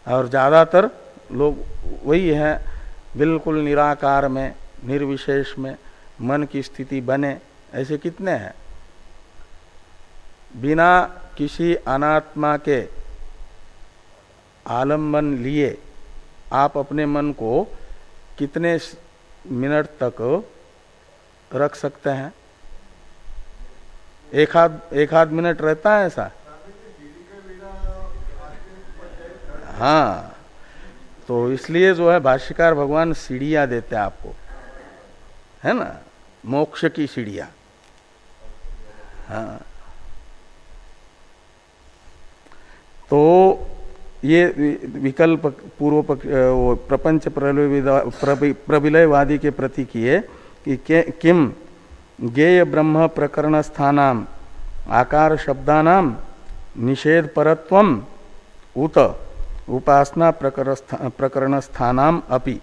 और ज्यादातर लोग वही है, बिल्कुल निराकार में निर्विशेष में मन की स्थिति बने, ऐसे कितने हैं? बिना किसी अनात्मा के आलंबन लिए आप अपने मन को कितने मिनट तक रख सकते हैं? एक आध मिनट रहता है ऐसा? हाँ, तो इसलिए जो है भाष्यकार भगवान सीढ़ियां देते हैं आपको, है ना, मोक्ष की सीढ़ियां। हाँ, तो ये विकल्प पूर्व प्रपंच प्रविलयवादी के प्रति किए कि किम ज्ञेय ब्रह्म प्रकरण स्थानाम आकार शब्दानाम निषेध परत्वम उत उपासना प्रकरण स्थानाम अपि।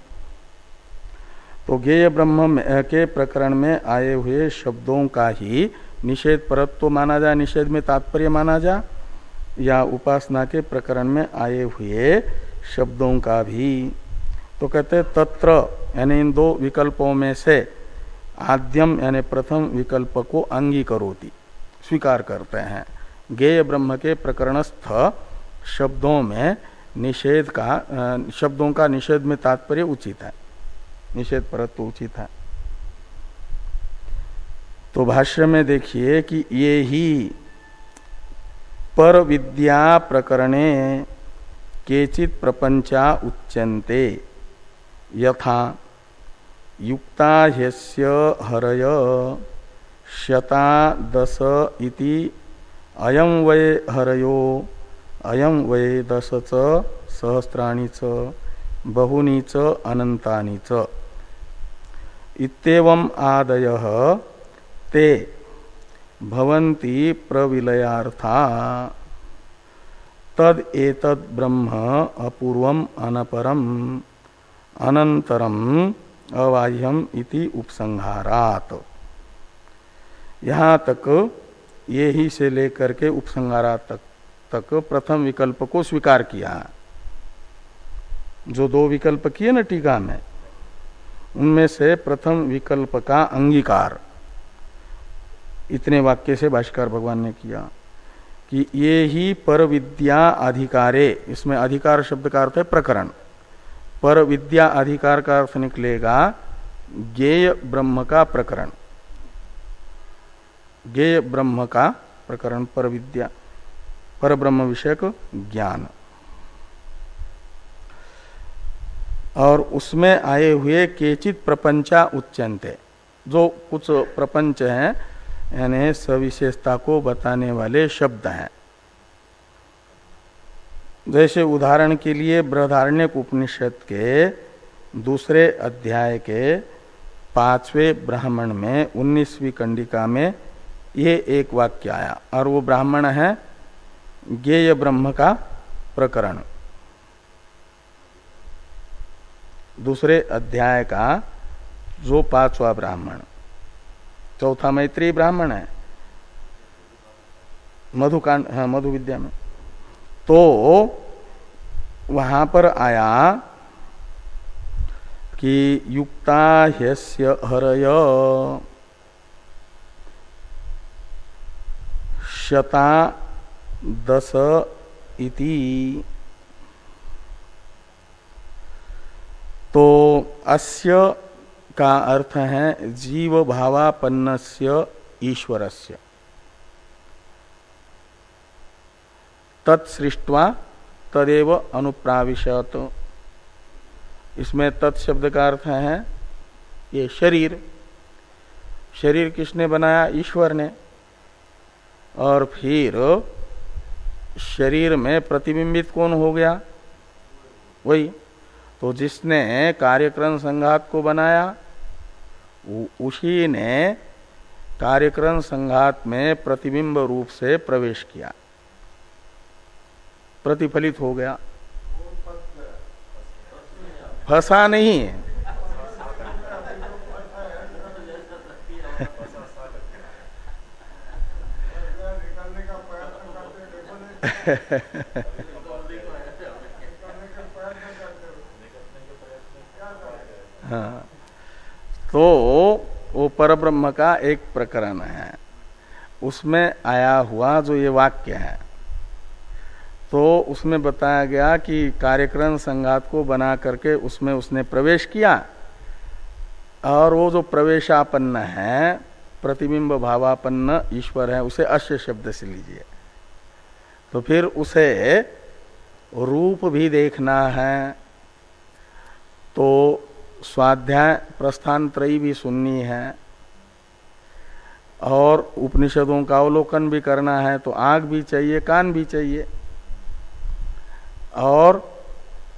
तो ज्ञेय ब्रह्म के प्रकरण में आए हुए शब्दों का ही निषेध परत्व माना जाए, निषेध में तात्पर्य माना जाए, या उपासना के प्रकरण में आए हुए शब्दों का भी। तो कहते तत्र यानी इन दो विकल्पों में से आद्यम यानी प्रथम विकल्प को अंगीकरोति स्वीकार करते हैं। ज्ञेय ब्रह्म के प्रकरणस्थ शब्दों में निषेध का शब्दों का निषेध में तात्पर्य उचित है, निषेध परत्व उचित है। तो भाष्य में देखिए कि ये ही पर विद्या प्रकरणे केचित प्रपंचा उच्यन्ते यथा युक्ता ह्यस्य हरय शता दश इति अयं वै हरयो अयं वै दश च सहस्राणि च बहुनी च अनंतानि च इत्येवम् आदयः ते भवन्ति प्रविलयार्था तद एतद् ब्रह्म अपूर्वम अनपरम अनंतरम अबाह्यम इति उपसंहारात। यहाँ तक ये ही से लेकर के उपसंहारात तक प्रथम विकल्प को स्वीकार किया। जो दो विकल्प किए न टीका में, उनमें से प्रथम विकल्प का अंगीकार इतने वाक्य से भाष्यकार भगवान ने किया कि ये ही पर विद्या अधिकारे, इसमें अधिकार शब्द का अर्थ है प्रकरण, पर विद्या अधिकार का अर्थ निकलेगा ज्ञेय ब्रह्म का प्रकरण, ज्ञेय ब्रह्म का प्रकरण पर विद्या, पर ब्रह्म विषयक ज्ञान, और उसमें आए हुए केचित प्रपंचा उच्यन्ते, जो कुछ प्रपंच हैं यानी सविशेषता को बताने वाले शब्द हैं। जैसे उदाहरण के लिए बृहदारण्यक उपनिषद के दूसरे अध्याय के 5वें ब्राह्मण में 19वीं कंडिका में ये एक वाक्य आया, और वो ब्राह्मण है ज्ञेय ब्रह्म का प्रकरण, दूसरे अध्याय का जो 5वां ब्राह्मण, चौथा मैत्रेयी ब्राह्मण है मधुकांड, हाँ मधु विद्या में। तो वहां पर आया कि युक्ता ह्यस्य हरय शता दश इति, तो अस्य का अर्थ है जीव भावापन्नस्य ईश्वरस्य, तत्सृष्ट्वा तदेव अनुप्राविशत। इसमें तत्शब्द का अर्थ है ये शरीर, शरीर किसने बनाया? ईश्वर ने। और फिर शरीर में प्रतिबिंबित कौन हो गया? वही। तो जिसने कार्यक्रम संघात को बनाया उसी ने कार्यक्रम संघात में प्रतिबिंब रूप से प्रवेश किया, प्रतिफलित हो गया, फंसा नहीं। हाँ, तो वो परब्रह्म का एक प्रकरण है, उसमें आया हुआ जो ये वाक्य है, तो उसमें बताया गया कि कार्यक्रम संघात को बना करके उसमें उसने प्रवेश किया, और वो जो प्रवेशापन्न है, प्रतिबिंब भावापन्न ईश्वर है, उसे अश्य शब्द से लीजिए। तो फिर उसे रूप भी देखना है, तो स्वाध्याय प्रस्थान त्रयी भी सुननी है, और उपनिषदों का अवलोकन भी करना है, तो आंख भी चाहिए, कान भी चाहिए, और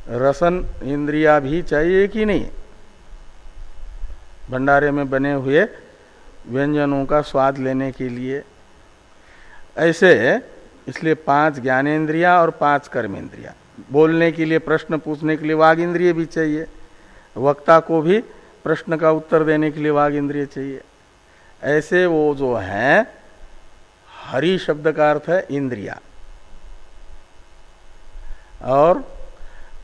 रसन इंद्रिया भी चाहिए कि नहीं, भंडारे में बने हुए व्यंजनों का स्वाद लेने के लिए। ऐसे इसलिए 5 ज्ञानेन्द्रिया और 5 कर्मेंद्रिया, बोलने के लिए, प्रश्न पूछने के लिए वाग इंद्रिय भी चाहिए, वक्ता को भी प्रश्न का उत्तर देने के लिए वाग इंद्रिय चाहिए। ऐसे वो जो है, हरि शब्द का अर्थ है इंद्रिया, और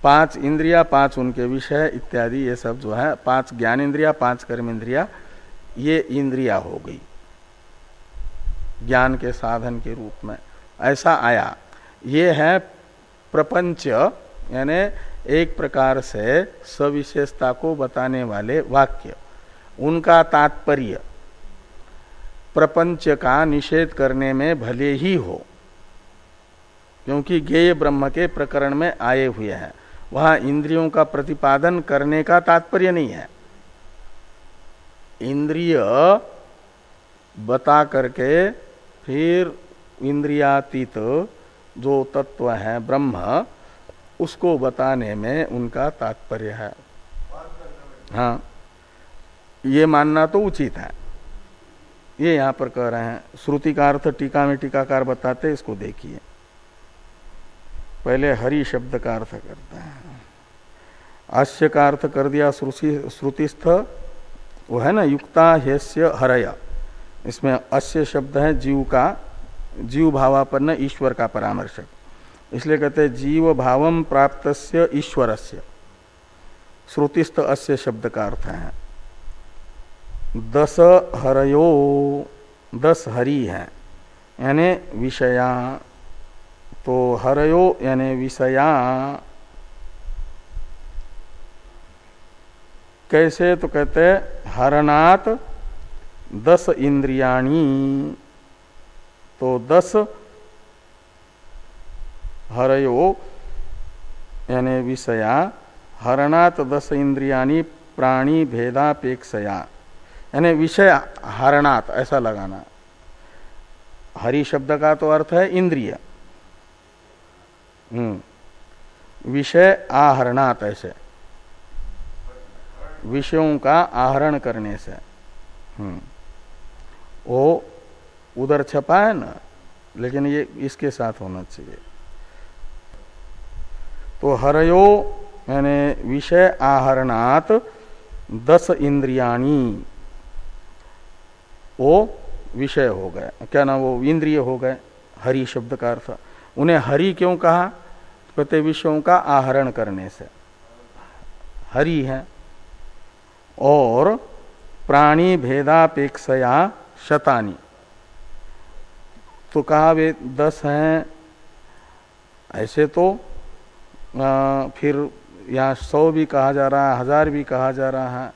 5 इंद्रिया, 5 उनके विषय इत्यादि, ये सब जो है 5 ज्ञान इंद्रिया, 5 कर्म इंद्रिया, ये इंद्रिया हो गई ज्ञान के साधन के रूप में। ऐसा आया। ये है प्रपंच, यानी एक प्रकार से सविशेषता को बताने वाले वाक्य। उनका तात्पर्य प्रपंच का निषेध करने में भले ही हो, क्योंकि ज्ञेय ब्रह्म के प्रकरण में आए हुए हैं, वहां इंद्रियों का प्रतिपादन करने का तात्पर्य नहीं है। इंद्रिय बता करके फिर इंद्रियातीत जो तत्व है ब्रह्म, उसको बताने में उनका तात्पर्य है। हाँ, ये मानना तो उचित है। ये यहां पर कह रहे हैं। श्रुति का अर्थ टीका में टीकाकार बताते, इसको देखिए। पहले हरि शब्द का अर्थ करते हैं। आस्य का अर्थ कर दिया श्रुतिस्थ, वो है ना युक्ता ह्यस्य हरय। इसमें अस्य शब्द है जीव का, जीव भावापन्न ईश्वर का परामर्शक, इसलिए कहते हैं जीव भावम प्राप्तस्य ईश्वरस्य। श्रुतिस्थ अस्य शब्द का अर्थ है 10 हरयो, 10 हरि है यानी विषया। तो हरयो यानी विषया। कैसे? तो कहते हरनात 10 इंद्रियाणी। तो 10 हरयो यानी विषया, हरणात 10 इंद्रियाणी प्राणी भेदापेक्षया, यानी विषय हरणात, ऐसा लगाना। हरि शब्द का तो अर्थ है इंद्रिय, विषय आहरणात, ऐसे विषयों का आहरण करने से। वो उधर छपा है ना, लेकिन ये इसके साथ होना चाहिए। तो हरयो यानी विषय आहरणात 10 इंद्रियाणी, वो विषय हो गए, क्या ना, वो इंद्रिय हो गए। हरि शब्द का अर्थ, उन्हें हरि क्यों कहा? कहते विषयों का आहरण करने से हरि है। और प्राणी भेदापेक्षया शतानी, तो कहा वे 10 हैं। ऐसे तो फिर यहाँ 100 भी कहा जा रहा है, 1000 भी कहा जा रहा है,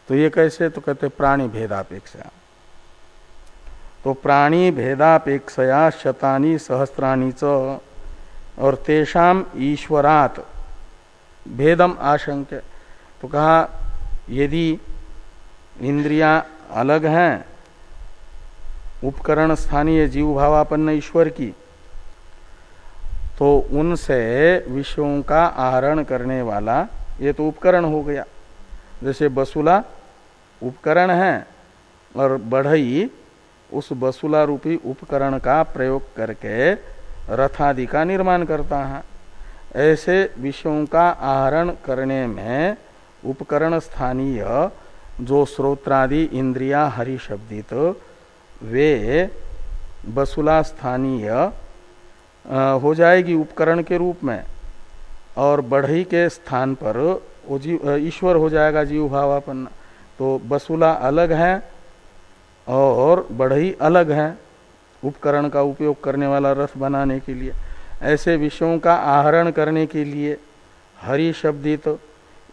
तो ये कैसे? तो कहते प्राणी भेदापेक्षा। तो प्राणी भेदापेक्षया शतानी सहस्राणी च, और तेषाम ईश्वरात भेदम आशंक्य। तो कहा यदि इंद्रियां अलग हैं उपकरण स्थानीय जीव भावापन्न ईश्वर की, तो उनसे विषयों का आहरण करने वाला ये तो उपकरण हो गया। जैसे बसुला उपकरण है और बढ़ई उस बसुला रूपी उपकरण का प्रयोग करके रथादि का निर्माण करता है। ऐसे विषयों का आहरण करने में उपकरण स्थानीय जो श्रोत्रादि इंद्रिया हरि शब्दित, वे बसुला स्थानीय हो जाएगी उपकरण के रूप में, और बढ़ई के स्थान पर वो ईश्वर हो जाएगा जीव भावापन्न। तो बसुला अलग है और बढ़ई अलग है उपकरण का उपयोग करने वाला रथ बनाने के लिए। ऐसे विषयों का आहरण करने के लिए हरि शब्दित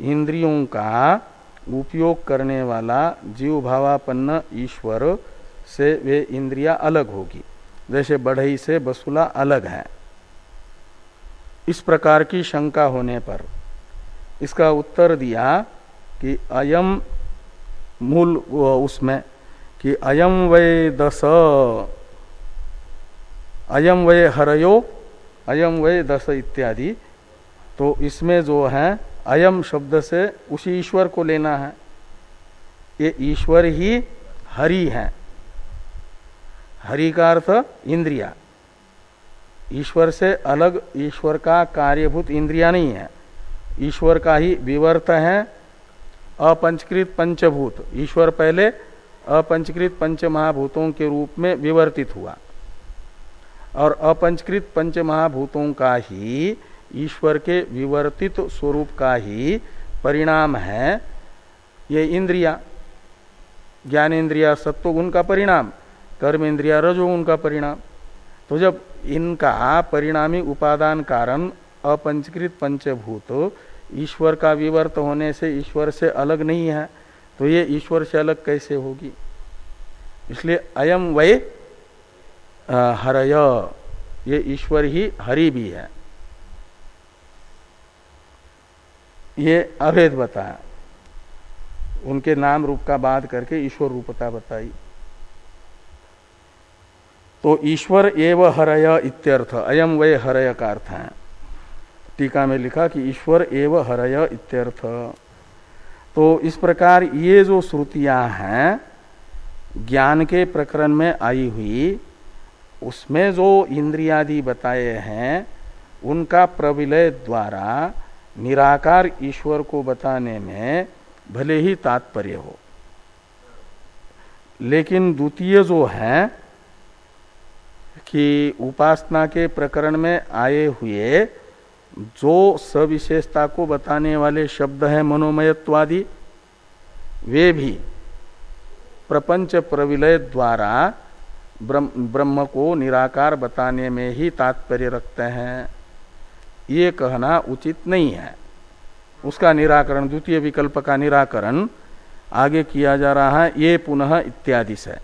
इंद्रियों का उपयोग करने वाला जीव भावापन्न ईश्वर से वे इंद्रियां अलग होगी, जैसे बढ़ई से बसुला अलग है। इस प्रकार की शंका होने पर इसका उत्तर दिया कि अयम मूल उसमें कि अयम वै 10, अयम वै हरयो, अयम वै 10 इत्यादि। तो इसमें जो है अयम शब्द से उसी ईश्वर को लेना है। ये ईश्वर ही हरि है। हरि का अर्थ इंद्रिया, ईश्वर से अलग ईश्वर का कार्यभूत इंद्रिया नहीं है। ईश्वर का ही विवर्त है अपंचकृत पंचभूत। ईश्वर पहले अपंचकृत पंच महाभूतों के रूप में विवर्तित हुआ, और अपंचकृत पंच महाभूतों का ही ईश्वर के विवर्तित स्वरूप का ही परिणाम है ये इंद्रिया। ज्ञानेन्द्रिया सत्वगुण का परिणाम, कर्मेंद्रिया रजोगुण का परिणाम। तो जब इनका परिणामी उपादान कारण अपंचकृत पंचभूत ईश्वर का विवर्त होने से ईश्वर से अलग नहीं है, तो ये ईश्वर से अलग कैसे होगी? इसलिए अयम वै हरय, ये ईश्वर ही हरि भी है। ये अभेद बताया, उनके नाम रूप का बात करके ईश्वर रूपता बताई। तो ईश्वर एव हरय इत्यर्थ, अयम वै हरय का अर्थ है। टीका में लिखा कि ईश्वर एव हरय इत्यर्थ। तो इस प्रकार ये जो श्रुतियां हैं ज्ञान के प्रकरण में आई हुई, उसमें जो इंद्रियादि बताए हैं उनका प्रविलय द्वारा निराकार ईश्वर को बताने में भले ही तात्पर्य हो, लेकिन द्वितीय जो है कि उपासना के प्रकरण में आए हुए जो सविशेषता को बताने वाले शब्द हैं मनोमयत्वादि, वे भी प्रपंच प्रविलय द्वारा ब्रह्म को निराकार बताने में ही तात्पर्य रखते हैं, ये कहना उचित नहीं है। उसका निराकरण, द्वितीय विकल्प का निराकरण आगे किया जा रहा है, ये पुनः इत्यादि से।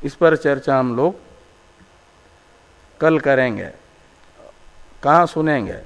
इस पर चर्चा हम लोग कल करेंगे। कहाँ सुनेंगे?